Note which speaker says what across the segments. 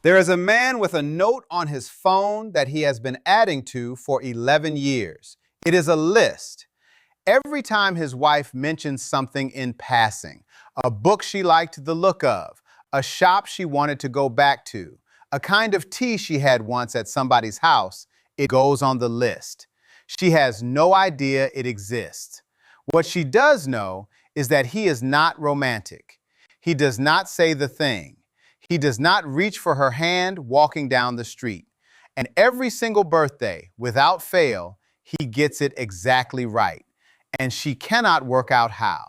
Speaker 1: There is a man with a note on his phone that he has been adding to for 11 years. It is a list. Every time his wife mentions something in passing, a book she liked the look of, a shop she wanted to go back to, a kind of tea she had once at somebody's house, it goes on the list. She has no idea it exists. What she does know is that he is not romantic. He does not say the thing. He does not reach for her hand walking down the street. And every single birthday, without fail, he gets it exactly right. And she cannot work out how.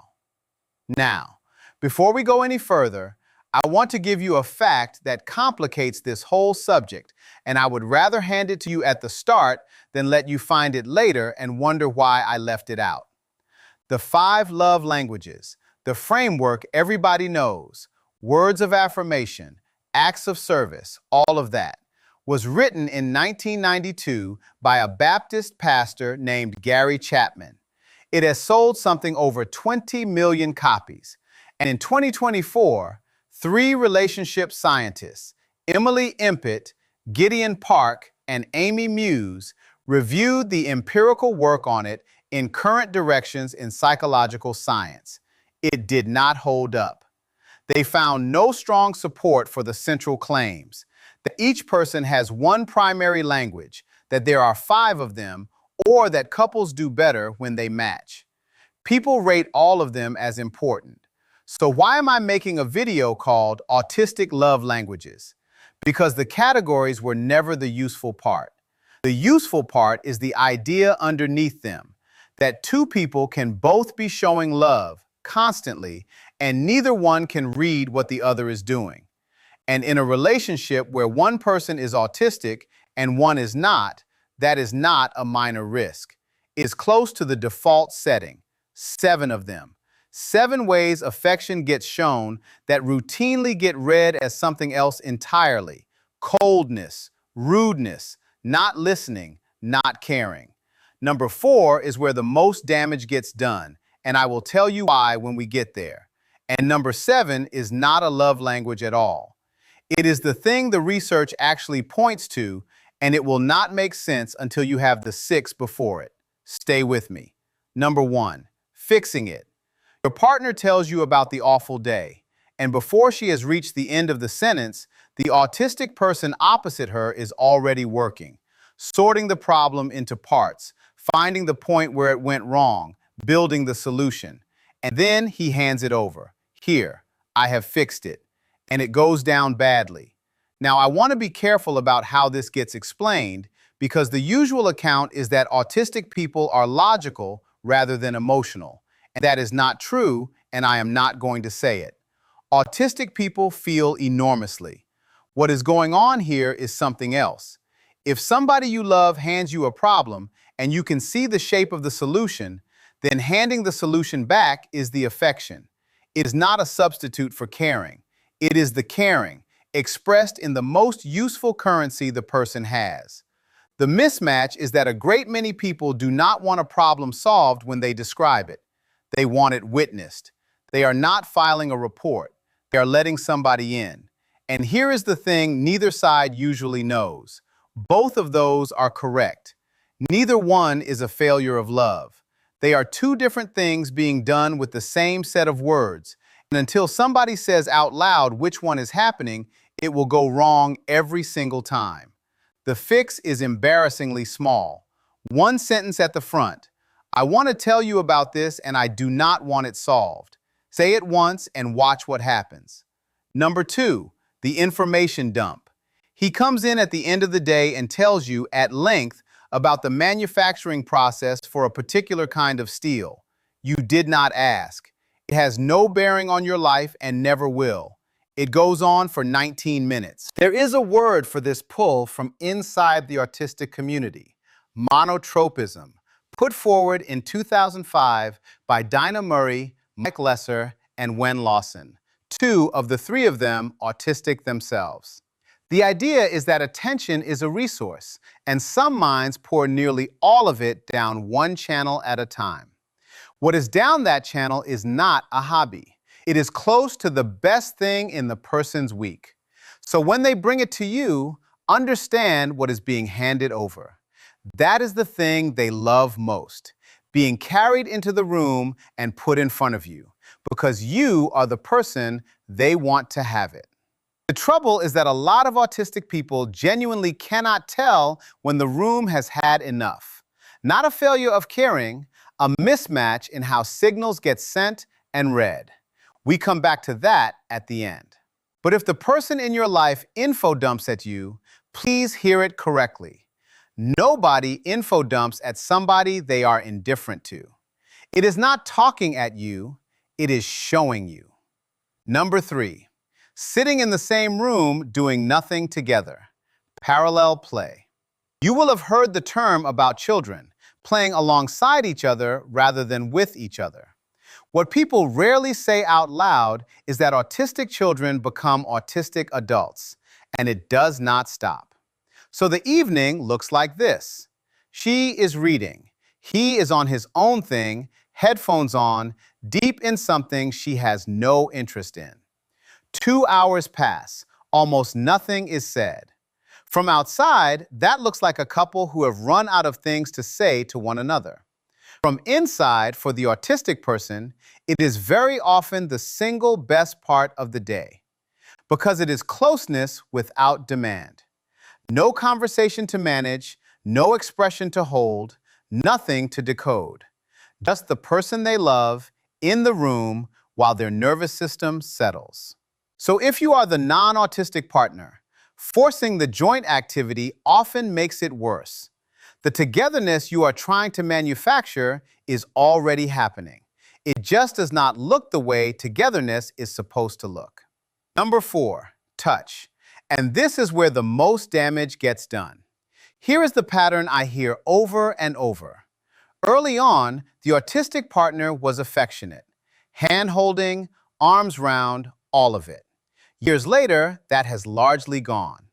Speaker 1: Now, before we go any further, I want to give you a fact that complicates this whole subject, and I would rather hand it to you at the start than let you find it later and wonder why I left it out. The 5 love languages, the framework everybody knows, words of affirmation, acts of service, all of that, was written in 1992 by a Baptist pastor named Gary Chapman. It has sold something over 20 million copies. And in 2024, 3 relationship scientists, Emily Impett, Gideon, and Amy Muise, reviewed the empirical work on it in Current Directions in Psychological Science. It did not hold up. They found no strong support for the central claims, that each person has one primary language, that there are 5 of them, or that couples do better when they match. People rate all of them as important. So why am I making a video called Autistic Love Languages? Because the categories were never the useful part. The useful part is the idea underneath them, that 2 people can both be showing love constantly, and neither one can read what the other is doing. And in a relationship where one person is autistic and one is not, that is not a minor risk. It is close to the default setting, 7 of them. 7 ways affection gets shown that routinely get read as something else entirely. Coldness, rudeness, not listening, not caring. Number 4 is where the most damage gets done, and I will tell you why when we get there. And number 7 is not a love language at all. It is the thing the research actually points to, and it will not make sense until you have the 6 before it. Stay with me. Number 1, fixing it. Your partner tells you about the awful day, and before she has reached the end of the sentence, the autistic person opposite her is already working, sorting the problem into parts, finding the point where it went wrong, building the solution. And then he hands it over. Here, I have fixed it. And it goes down badly. Now, I want to be careful about how this gets explained, because the usual account is that autistic people are logical rather than emotional. And that is not true, and I am not going to say it. Autistic people feel enormously. What is going on here is something else. If somebody you love hands you a problem and you can see the shape of the solution, then handing the solution back is the affection. It is not a substitute for caring. It is the caring, expressed in the most useful currency the person has. The mismatch is that a great many people do not want a problem solved when they describe it. They want it witnessed. They are not filing a report. They are letting somebody in. And here is the thing neither side usually knows. Both of those are correct. Neither one is a failure of love. They are 2 different things being done with the same set of words. And until somebody says out loud which one is happening, it will go wrong every single time. The fix is embarrassingly small. 1 sentence at the front. I want to tell you about this and I do not want it solved. Say it once and watch what happens. Number 2, the information dump. He comes in at the end of the day and tells you at length about the manufacturing process for a particular kind of steel. You did not ask. It has no bearing on your life and never will. It goes on for 19 minutes. There is a word for this pull from inside the autistic community, monotropism, put forward in 2005 by Dinah Murray, Mike Lesser, and Wen Lawson, 2 of the 3 of them autistic themselves. The idea is that attention is a resource, and some minds pour nearly all of it down one channel at a time. What is down that channel is not a hobby. It is close to the best thing in the person's week. So when they bring it to you, understand what is being handed over. That is the thing they love most, being carried into the room and put in front of you, because you are the person they want to have it. The trouble is that a lot of autistic people genuinely cannot tell when the room has had enough. Not a failure of caring, a mismatch in how signals get sent and read. We come back to that at the end. But if the person in your life info dumps at you, please hear it correctly. Nobody info dumps at somebody they are indifferent to. It is not talking at you, it is showing you. Number 3, sitting in the same room doing nothing together. Parallel play. You will have heard the term about children, playing alongside each other rather than with each other. What people rarely say out loud is that autistic children become autistic adults, and it does not stop. So the evening looks like this. She is reading. He is on his own thing, headphones on, deep in something she has no interest in. 2 hours pass. Almost nothing is said. From outside, that looks like a couple who have run out of things to say to one another. From inside, for the autistic person, it is very often the single best part of the day, because it is closeness without demand. No conversation to manage, no expression to hold, nothing to decode. Just the person they love in the room while their nervous system settles. So if you are the non-autistic partner, forcing the joint activity often makes it worse. The togetherness you are trying to manufacture is already happening. It just does not look the way togetherness is supposed to look. Number 4, touch. And this is where the most damage gets done. Here is the pattern I hear over and over. Early on, the autistic partner was affectionate. Hand-holding, arms round, all of it. Years later, that has largely gone.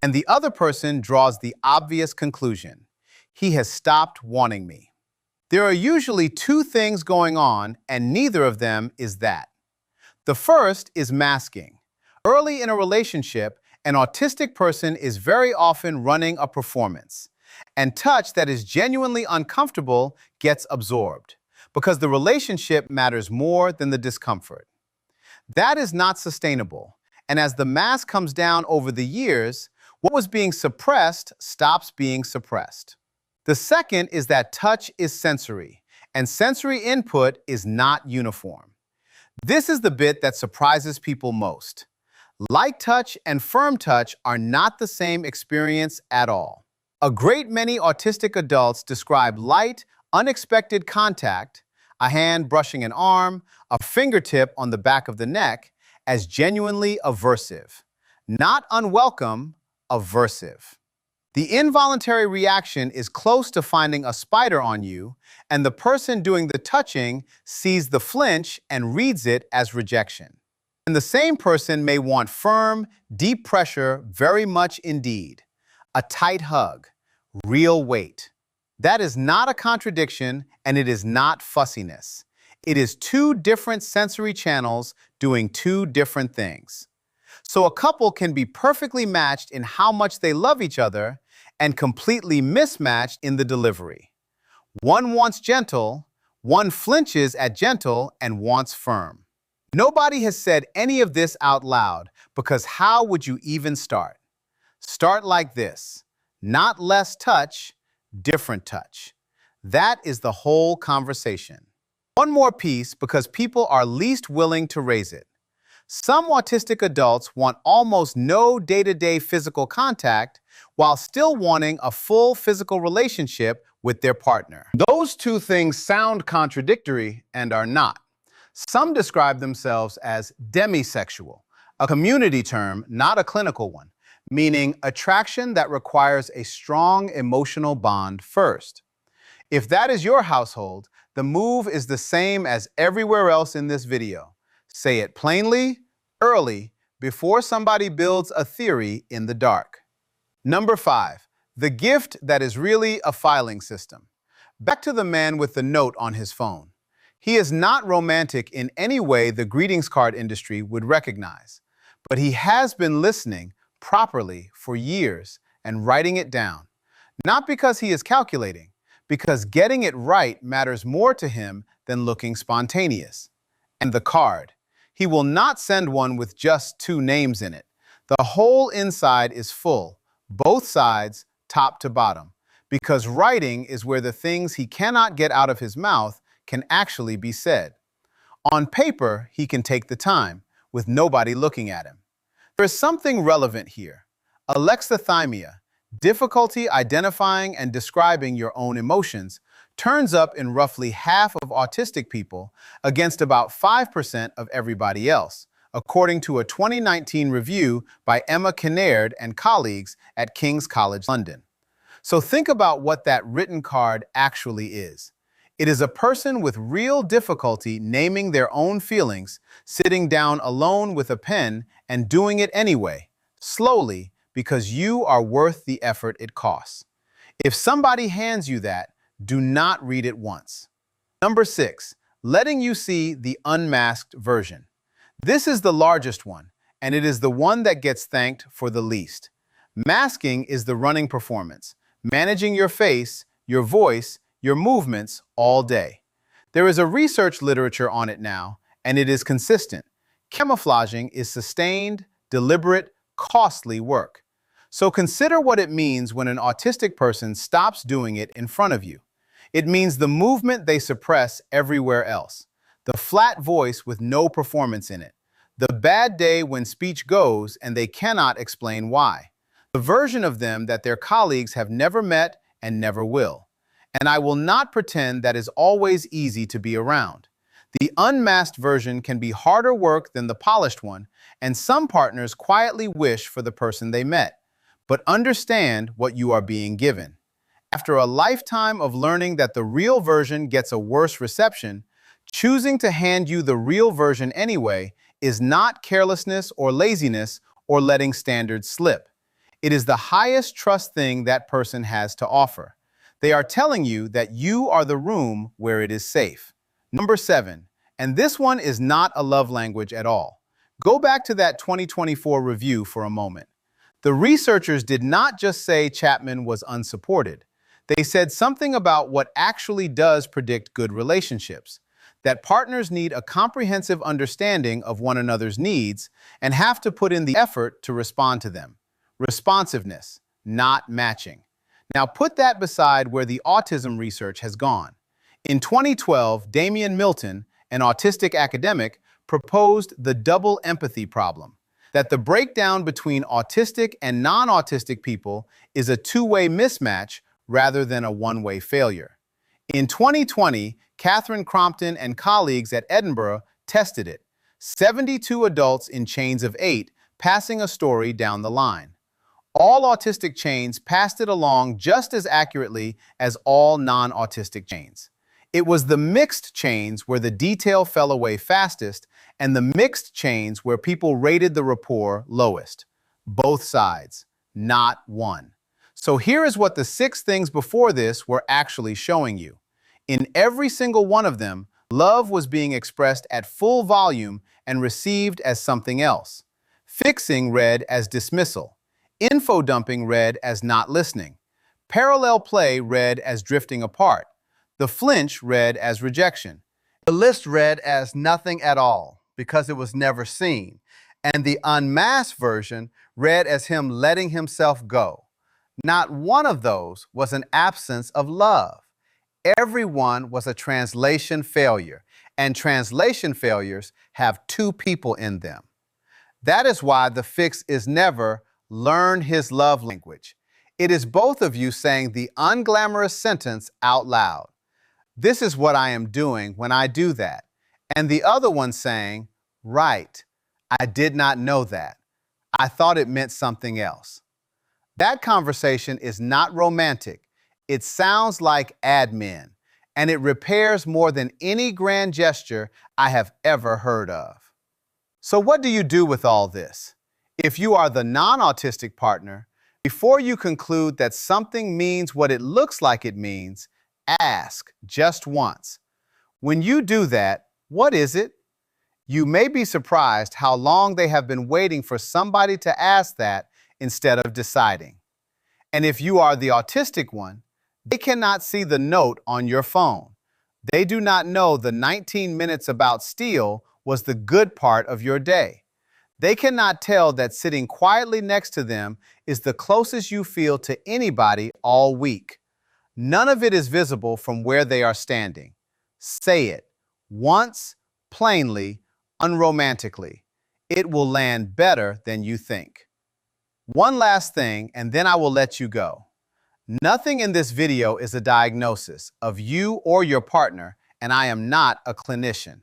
Speaker 1: And the other person draws the obvious conclusion. He has stopped wanting me. There are usually 2 things going on, and neither of them is that. The first is masking. Early in a relationship, an autistic person is very often running a performance, and touch that is genuinely uncomfortable gets absorbed, because the relationship matters more than the discomfort. That is not sustainable, and as the mask comes down over the years, what was being suppressed stops being suppressed. The second is that touch is sensory, and sensory input is not uniform. This is the bit that surprises people most. Light touch and firm touch are not the same experience at all. A great many autistic adults describe light, unexpected contact, a hand brushing an arm, a fingertip on the back of the neck, as genuinely aversive. Not unwelcome, aversive. The involuntary reaction is close to finding a spider on you, and the person doing the touching sees the flinch and reads it as rejection. And the same person may want firm, deep pressure very much indeed. A tight hug, real weight. That is not a contradiction, and it is not fussiness. It is 2 different sensory channels doing 2 different things. So a couple can be perfectly matched in how much they love each other and completely mismatched in the delivery. One wants gentle, one flinches at gentle and wants firm. Nobody has said any of this out loud, because how would you even start? Start like this: not less touch, different touch. That is the whole conversation. One more piece, because people are least willing to raise it. Some autistic adults want almost no day-to-day physical contact while still wanting a full physical relationship with their partner. Those 2 things sound contradictory and are not. Some describe themselves as demisexual, a community term, not a clinical one, meaning attraction that requires a strong emotional bond first. If that is your household, the move is the same as everywhere else in this video. Say it plainly, early, before somebody builds a theory in the dark. Number 5, the gift that is really a filing system. Back to the man with the note on his phone. He is not romantic in any way the greetings card industry would recognize, but he has been listening properly for years and writing it down. Not because he is calculating, because getting it right matters more to him than looking spontaneous. And the card. He will not send one with just 2 names in it. The whole inside is full, both sides, top to bottom, because writing is where the things he cannot get out of his mouth can actually be said. On paper, he can take the time, with nobody looking at him. There is something relevant here. Alexithymia, difficulty identifying and describing your own emotions, turns up in roughly half of autistic people against about 5% of everybody else, according to a 2019 review by Emma Kinnaird and colleagues at King's College London. So think about what that written card actually is. It is a person with real difficulty naming their own feelings, sitting down alone with a pen and doing it anyway, slowly, because you are worth the effort it costs. If somebody hands you that, do not read it once. Number 6, letting you see the unmasked version. This is the largest one, and it is the one that gets thanked for the least. Masking is the running performance, managing your face, your voice, your movements all day. There is a research literature on it now, and it is consistent. Camouflaging is sustained, deliberate, costly work. So consider what it means when an autistic person stops doing it in front of you. It means the movement they suppress everywhere else, the flat voice with no performance in it, the bad day when speech goes and they cannot explain why, the version of them that their colleagues have never met and never will. And I will not pretend that is always easy to be around. The unmasked version can be harder work than the polished one, and some partners quietly wish for the person they met. But understand what you are being given. After a lifetime of learning that the real version gets a worse reception, choosing to hand you the real version anyway is not carelessness or laziness or letting standards slip. It is the highest trust thing that person has to offer. They are telling you that you are the room where it is safe. Number 7, and this one is not a love language at all. Go back to that 2024 review for a moment. The researchers did not just say Chapman was unsupported. They said something about what actually does predict good relationships, that partners need a comprehensive understanding of one another's needs and have to put in the effort to respond to them. Responsiveness, not matching. Now put that beside where the autism research has gone. In 2012, Damian Milton, an autistic academic, proposed the double empathy problem, that the breakdown between autistic and non-autistic people is a two-way mismatch rather than a one-way failure. In 2020, Catherine Crompton and colleagues at Edinburgh tested it. 72 adults in chains of 8 passing a story down the line. All autistic chains passed it along just as accurately as all non-autistic chains. It was the mixed chains where the detail fell away fastest and the mixed chains where people rated the rapport lowest. Both sides, not one. So here is what the 6 things before this were actually showing you. In every single one of them, love was being expressed at full volume and received as something else. Fixing read as dismissal. Info dumping read as not listening. Parallel play read as drifting apart. The flinch read as rejection. The list read as nothing at all because it was never seen. And the unmasked version read as him letting himself go. Not one of those was an absence of love. Every one was a translation failure, and translation failures have 2 people in them. That is why the fix is never learn his love language. It is both of you saying the unglamorous sentence out loud. This is what I am doing when I do that. And the other one saying, right, I did not know that. I thought it meant something else. That conversation is not romantic. It sounds like admin, and it repairs more than any grand gesture I have ever heard of. So what do you do with all this? If you are the non-autistic partner, before you conclude that something means what it looks like it means, ask just once. When you do that, what is it? You may be surprised how long they have been waiting for somebody to ask that instead of deciding. And if you are the autistic one, they cannot see the note on your phone. They do not know the 19 minutes about steel was the good part of your day. They cannot tell that sitting quietly next to them is the closest you feel to anybody all week. None of it is visible from where they are standing. Say it once, plainly, unromantically. It will land better than you think. One last thing, and then I will let you go. Nothing in this video is a diagnosis of you or your partner, and I am not a clinician.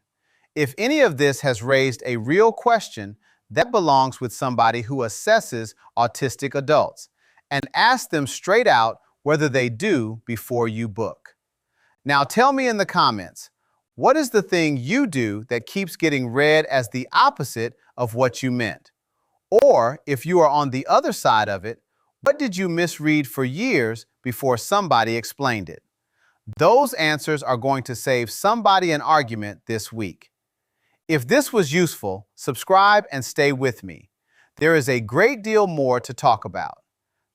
Speaker 1: If any of this has raised a real question, that belongs with somebody who assesses autistic adults, and ask them straight out whether they do before you book. Now tell me in the comments, what is the thing you do that keeps getting read as the opposite of what you meant? Or if you are on the other side of it, what did you misread for years before somebody explained it? Those answers are going to save somebody an argument this week. If this was useful, subscribe and stay with me. There is a great deal more to talk about.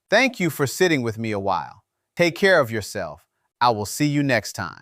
Speaker 1: Thank you for sitting with me a while. Take care of yourself. I will see you next time.